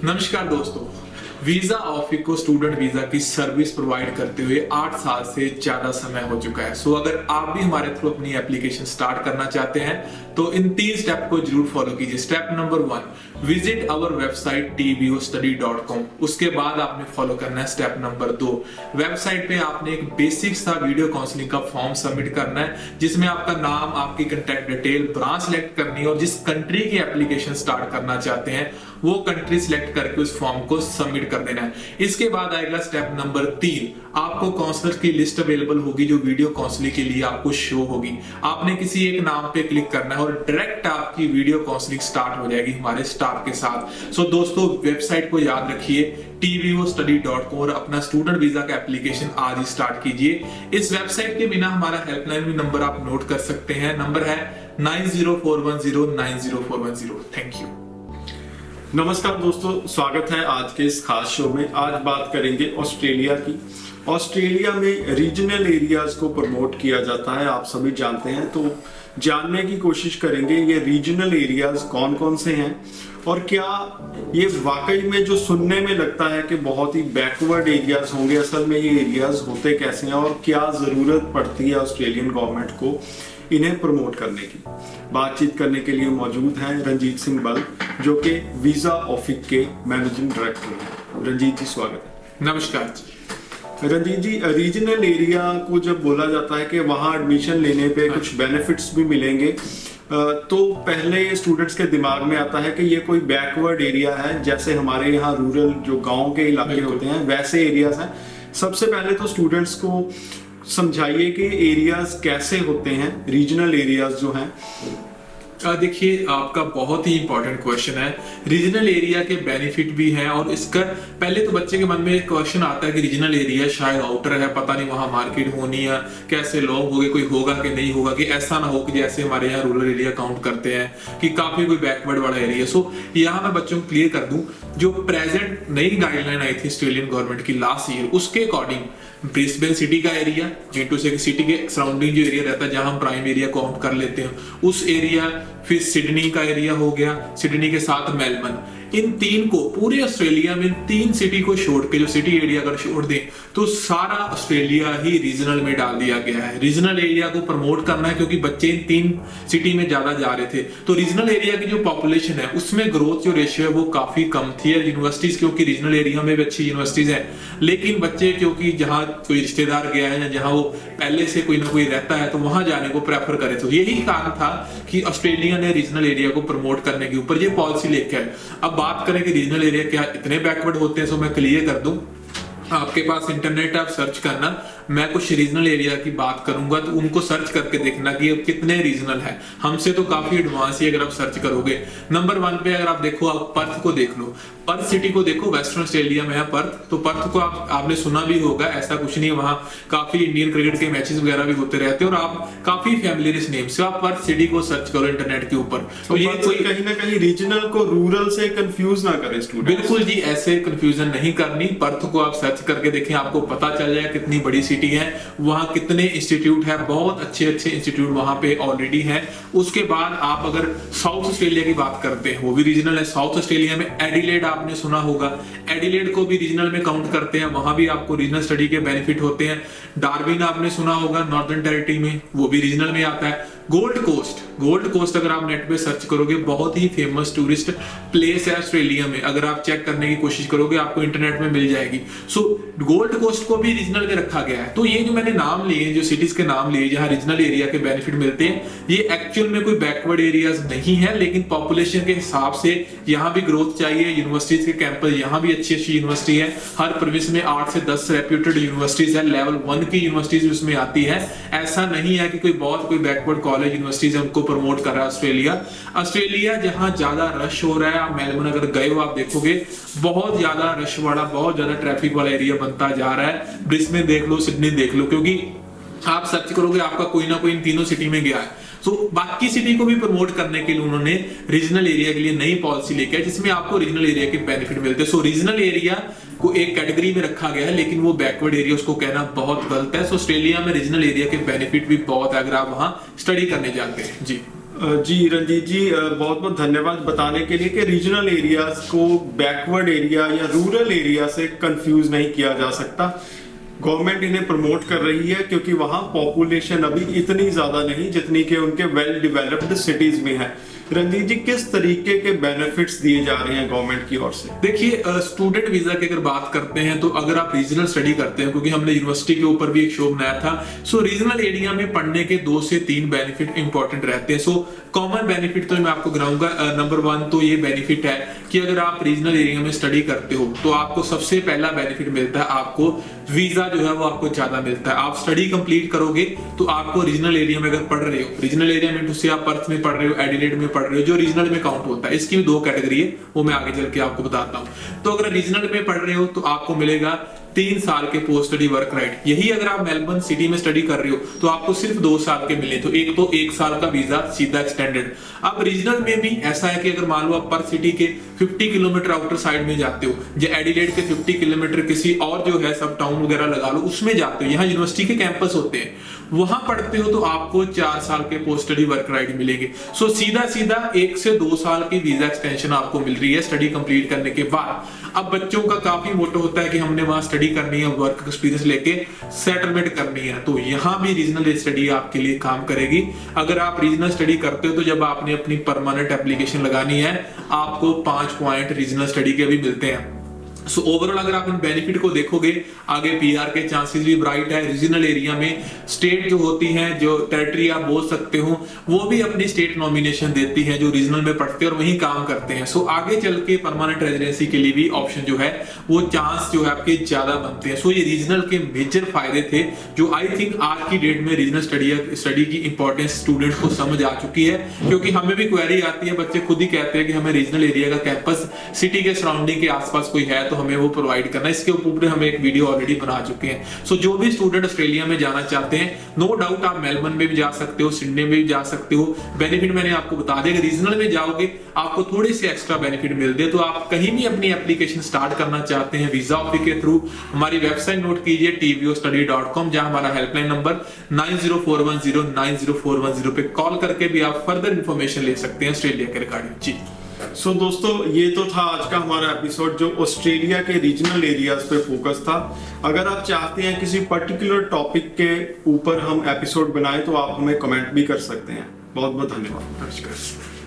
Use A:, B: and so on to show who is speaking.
A: नमस्कार दोस्तों, visa office को स्टूडेंट वीजा की सर्विस प्रोवाइड करते हुए 8 साल से ज्यादा समय हो चुका है। सो अगर आप भी हमारे थ्रू अपनी एप्लीकेशन स्टार्ट करना चाहते हैं तो इन 3 स्टेप को जरूर फॉलो कीजिए। Step number 1, visit our website tvostudy.com। उसके बाद आपने फॉलो करना है स्टेप नंबर 2, वेबसाइट पे आपने एक बेसिक सा वीडियो काउंसलिंग का फॉर्म सबमिट करना है जिसमें आपका नाम, आपकी कंटेक्ट डिटेल, ब्रांच सिलेक्ट करनी है और जिस कंट्री की एप्लीकेशन स्टार्ट करना चाहते हैं वो कंट्री सिलेक्ट करके उस फॉर्म को सबमिट कर देना है। इसके बाद आएगा स्टेप नंबर 3, आपको काउंसलर की लिस्ट अवेलेबल होगी जो वीडियो काउंसलिंग के लिए आपको शो होगी। आपने किसी एक नाम पे क्लिक करना है और डायरेक्ट आपकी वीडियो काउंसलिंग स्टार्ट हो जाएगी हमारे स्टाफ के साथ। सो दोस्तों, वेबसाइट को याद रखिए tvostudy.com और अपना स्टूडेंट वीजा का एप्लीकेशन आज ही स्टार्ट कीजिए। इस वेबसाइट के बिना हमारा हेल्पलाइन भी नंबर आप नोट कर सकते हैं। नंबर है 9041090410। Thank you.
B: नमस्कार दोस्तों, स्वागत है आज के इस खास शो में। आज बात करेंगे ऑस्ट्रेलिया की। ऑस्ट्रेलिया में रीजनल एरियाज को प्रमोट किया जाता है, आप सभी जानते हैं। तो जानने की कोशिश करेंगे ये रीजनल एरियाज कौन कौन से हैं और क्या ये वाकई में जो सुनने में लगता है कि बहुत ही बैकवर्ड एरियाज होंगे, असल में ये एरियाज होते कैसे हैं और क्या जरूरत पड़ती है ऑस्ट्रेलियन गवर्नमेंट को इन्हें प्रमोट करने की। बातचीत करने के लिए मौजूद हैं रंजीत सिंह बल, जो कि वीजा ऑफिस के मैनेजिंग डायरेक्टर हैं। रंजीत जी, स्वागत है।
A: नमस्कार
B: रंजीत जी, रीजनल एरिया को जब बोला जाता है कि वहाँ एडमिशन लेने पे कुछ बेनिफिट्स भी मिलेंगे, तो पहले स्टूडेंट्स के दिमाग में आता है कि ये कोई बैकवर्ड एरिया है, जैसे हमारे यहाँ रूरल जो गांव के इलाके होते हैं वैसे एरियाज हैं। सबसे पहले तो स्टूडेंट्स को समझाइए कि एरियाज कैसे होते हैं, रीजनल एरियाज जो हैं।
A: देखिए, आपका बहुत ही इंपॉर्टेंट क्वेश्चन है। रीजनल एरिया के बेनिफिट भी हैं और इसका पहले तो बच्चे के मन में एक क्वेश्चन आता है कि रीजनल एरिया शायद आउटर है, पता नहीं वहां मार्केट होनी है, कैसे लोग होंगे, कोई होगा कि नहीं होगा, कि ऐसा ना हो कि जैसे हमारे यहाँ रूरल एरिया काउंट करते हैं कि काफी कोई बैकवर्ड वाला एरिया। सो यहाँ मैं बच्चों को क्लियर कर दूं, जो प्रेजेंट नई गाइडलाइन आई थी ऑस्ट्रेलियन गवर्नमेंट की लास्ट ईयर, उसके अकॉर्डिंग ब्रिस्बेन सिटी का एरिया, जिंटू से सिटी के सराउंडिंग जो एरिया रहता है जहां हम प्राइम एरिया काउंट कर लेते हैं, उस एरिया, फिर सिडनी का एरिया हो गया, सिडनी के साथ मेलबर्न, इन 3 को पूरे ऑस्ट्रेलिया में 3 सिटी को छोड़ के, जो सिटी एरिया अगर छोड़ दें तो सारा ऑस्ट्रेलिया ही रीजनल में डाल दिया गया है। रीजनल एरिया को प्रमोट करना है क्योंकि बच्चे इन 3 सिटी में ज्यादा जा रहे थे। तो रीजनल एरिया की जो पॉपुलेशन है उसमें ग्रोथ जो रेशियो है वो काफी कम थी। यूनिवर्सिटीज, क्योंकि रीजनल एरिया में भी अच्छी यूनिवर्सिटीज है, लेकिन बच्चे क्योंकि जहां कोई रिश्तेदार गया है या जहां वो पहले से कोई ना कोई रहता है तो वहां जाने को प्रेफर करे। तो यही कारण था कि ऑस्ट्रेलिया ने रीजनल एरिया को प्रमोट करने के ऊपर ये पॉलिसी लेके आए। अब बात करें कि रीजनल एरिया क्या इतने बैकवर्ड होते हैं, तो मैं क्लियर कर दूं, आपके पास इंटरनेट आप सर्च करना, मैं कुछ रीजनल एरिया की बात करूंगा तो उनको सर्च करके देखना कि अब कितने रीजनल है। हमसे तो काफी एडवांस ही अगर आप सर्च करोगे। नंबर 1 पे अगर आप देखो, आप पर्थ को देख लो, पर्थ सिटी को देखो, वेस्टर्न ऑस्ट्रेलिया में है पर्थ। तो पर्थ को आपने सुना भी होगा, ऐसा कुछ नहीं है, वहां काफी इंडियन क्रिकेट के मैचेस वगैरह भी होते रहते हैं और आप काफी फैमिलियर इस नेम से, आप पर्थ सिटी को सर्च करो इंटरनेट के ऊपर।
B: तो ये कोई कहीं ना कहीं रीजनल को रूरल से कंफ्यूज ना करे स्टूडेंट।
A: बिल्कुल जी, ऐसे कंफ्यूजन नहीं करनी। पर्थ को आप सर्च करके देखें, आपको पता चल जाएगा कितनी बड़ी सिटी है, वहां कितने इंस्टीट्यूट है, बहुत अच्छे अच्छे इंस्टीट्यूट वहां पे ऑलरेडी हैं। उसके बाद आप अगर साउथ ऑस्ट्रेलिया की बात करते हैं, वो भी रीजनल है। साउथ ऑस्ट्रेलिया में एडिलेड आपने सुना होगा, एडिलेड को भी रीजनल में काउंट करते हैं, वहां भी आपको रीजनल स्टडी के बेनिफिट होते हैं। डार्विन आपने सुना होगा नॉर्दर्न टेरिटरी में, वो भी रीजनल में आता है। गोल्ड कोस्ट अगर आप नेट पे सर्च करोगे, बहुत ही फेमस टूरिस्ट प्लेस है ऑस्ट्रेलिया में। अगर आप चेक करने की कोशिश करोगे आपको इंटरनेट में मिल जाएगी। सो गोल्ड कोस्ट को भी रीजनल में रखा गया है। तो ये जो मैंने नाम लिए, जो सिटीज के नाम लिए जहां रीजनल एरिया के बेनिफिट मिलते हैं, ये एक्चुअल में कोई बैकवर्ड एरियाज नहीं है, लेकिन पॉपुलेशन के हिसाब से यहाँ भी ग्रोथ चाहिए। यूनिवर्सिटीज के कैंपस यहाँ भी अच्छी अच्छी यूनिवर्सिटी है। हर प्रोविंस में 8 से 10 रेप्यूटेड यूनिवर्सिटीज है, लेवल 1 की यूनिवर्सिटीज उसमें आती है। ऐसा नहीं है कि कोई बैकवर्ड कॉलेज यूनिवर्सिटीज है उनको प्रमोट कर रहा है ऑस्ट्रेलिया जहां ज्यादा रश हो रहा है। आप मेलबर्न अगर गए हो, आप देखोगे बहुत ज्यादा रश वाला, बहुत ज्यादा ट्रैफिक वाला एरिया बनता जा रहा है। ब्रिस्बेन देख लो, सिडनी देख लो, क्योंकि आप सर्च करोगे आपका कोई ना कोई इन तीनों सिटी में गया है। तो बाकी सिटी को भी प्रमोट करने के लिए उन्होंने रीजनल एरिया के लिए नई पॉलिसी लेके आई जिसमें आपको रीजनल एरिया के बेनिफिट मिलते हैं। सो रीजनल एरिया को एक कैटेगरी में रखा गया है, लेकिन वो बैकवर्ड एरिया उसको कहना बहुत गलत है। सो ऑस्ट्रेलिया में रीजनल एरिया के बेनिफिट भी बहुत है अगर आप वहां स्टडी करने जाते हैं। जी
B: जी रंजीत जी, बहुत बहुत धन्यवाद बताने के लिए कि रीजनल एरियाज को बैकवर्ड एरिया या रूरल एरिया से कंफ्यूज नहीं किया जा सकता। गवर्नमेंट इन्हें प्रमोट कर रही है क्योंकि वहाँ पॉपुलेशन अभी इतनी ज्यादा नहीं जितनी कि उनके वेल डेवलप्ड सिटीज में है। रंजीत जी, किस तरीके के बेनिफिट्स दिए जा रहे हैं गवर्नमेंट की ओर से?
A: देखिए, स्टूडेंट वीजा की अगर बात करते हैं तो अगर आप रीजनल स्टडी करते हैं, क्योंकि हमने यूनिवर्सिटी के ऊपर भी एक शो बनाया था, सो रीजनल एरिया में पढ़ने के 2 से 3 बेनिफिट इंपॉर्टेंट रहते हैं। सो कॉमन बेनिफिट तो मैं आपको गिनाऊंगा। नंबर 1 तो ये बेनिफिट है कि अगर आप रीजनल एरिया में स्टडी करते हो तो आपको सबसे पहला बेनिफिट मिलता है, आपको वीजा जो है वो आपको ज्यादा मिलता है। आप स्टडी कंप्लीट करोगे तो आपको रीजनल एरिया में अगर पढ़ रहे हो, रीजनल एरिया में से आप पर्थ में पढ़ रहे हो, एडिलेड में पढ़ रहे हो, जो रीजनल में काउंट होता है, इसकी भी 2 कैटेगरी है, वो मैं आगे चल के आपको बताता हूं। तो अगर रीजनल में पढ़ रहे हो तो आपको मिलेगा 3 साल के पोस्ट स्टडी वर्क राइट। यही अगर आप मेलबर्न सिटी में स्टडी कर रहे हो तो आपको सिर्फ 2 साल के मिले, तो 1 साल का वीजा सीधा एक्सटेंडेड। अब रीजनल में भी ऐसा है कि अगर मान लो आप पर सिटी के 50 किलोमीटर आउटर साइड में जाते हो, या एडिलेड के 50 किलोमीटर किसी और जो है सब टाउन वगैरह लगा लो उसमें जाते हो, यहाँ यूनिवर्सिटी के कैंपस होते हैं, वहां पढ़ते हो तो आपको 4 साल के पोस्ट स्टडी वर्क राइट मिलेंगे। सो सीधा सीधा 1 से 2 साल की वीजा एक्सटेंशन आपको मिल रही है स्टडी कंप्लीट करने के बाद। अब बच्चों का काफी मोटो होता है कि हमने वहां स्टडी करनी है, वर्क एक्सपीरियंस लेके सेटलमेंट करनी है, तो यहाँ भी रीजनल स्टडी आपके लिए काम करेगी। अगर आप रीजनल स्टडी करते हो तो जब आपने अपनी परमानेंट एप्लीकेशन लगानी है, आपको 5 पॉइंट रीजनल स्टडी के भी मिलते हैं। सो ओवरऑल अगर आप इन बेनिफिट को देखोगे, आगे पीआर के चांसेस भी ब्राइट है। रीजनल एरिया में स्टेट जो होती है, जो टेरिटरी आप बोल सकते हो, वो भी अपनी स्टेट नॉमिनेशन देती है जो रीजनल में पढ़ते हैं और वहीं काम करते हैं। सो आगे चल के परमानेंट रेजिडेंसी के लिए भी ऑप्शन जो है वो चांस जो है आपके ज्यादा बनते हैं। सो ये रीजनल के मेजर फायदे थे जो आई थिंक आज की डेट में रीजनल स्टडी की इंपॉर्टेंस स्टूडेंट को समझ आ चुकी है, क्योंकि हमें भी क्वेरी आती है, बच्चे खुद ही कहते हैं कि हमें रीजनल एरिया का कैंपस सिटी के सराउंडिंग के आसपास कोई है तो हमें वो प्रोवाइड करना है। इसके ऊपर हम एक वीडियो ऑलरेडी बना चुके हैं। सो जो भी स्टूडेंट ऑस्ट्रेलिया में जाना चाहते हैं, नो डाउट आप मेलबर्न में भी जा सकते हो, सिडनी में भी जा सकते हो। बेनिफिट मैंने आपको बता दिया कि रीजनल में जाओगे आपको थोड़े से एक्स्ट्रा बेनिफिट मिलते हैं। तो आप कहीं भी अपनी एप्लीकेशन स्टार्ट करना चाहते हैं वीजा ऑफिस के थ्रू, हमारी वेबसाइट नोट कीजिए tvostudy.com, जहां हमारा हेल्पलाइन नंबर 9041090410 पे कॉल करके भी आप फर्दर इंफॉर्मेशन ले सकते हैं ऑस्ट्रेलिया के रिगार्डिंग। जी
B: सो दोस्तों, ये तो था आज का हमारा एपिसोड जो ऑस्ट्रेलिया के रीजनल एरियाज पे फोकस था। अगर आप चाहते हैं किसी पर्टिकुलर टॉपिक के ऊपर हम एपिसोड बनाएं तो आप हमें कमेंट भी कर सकते हैं। बहुत बहुत धन्यवाद।
A: नमस्कार।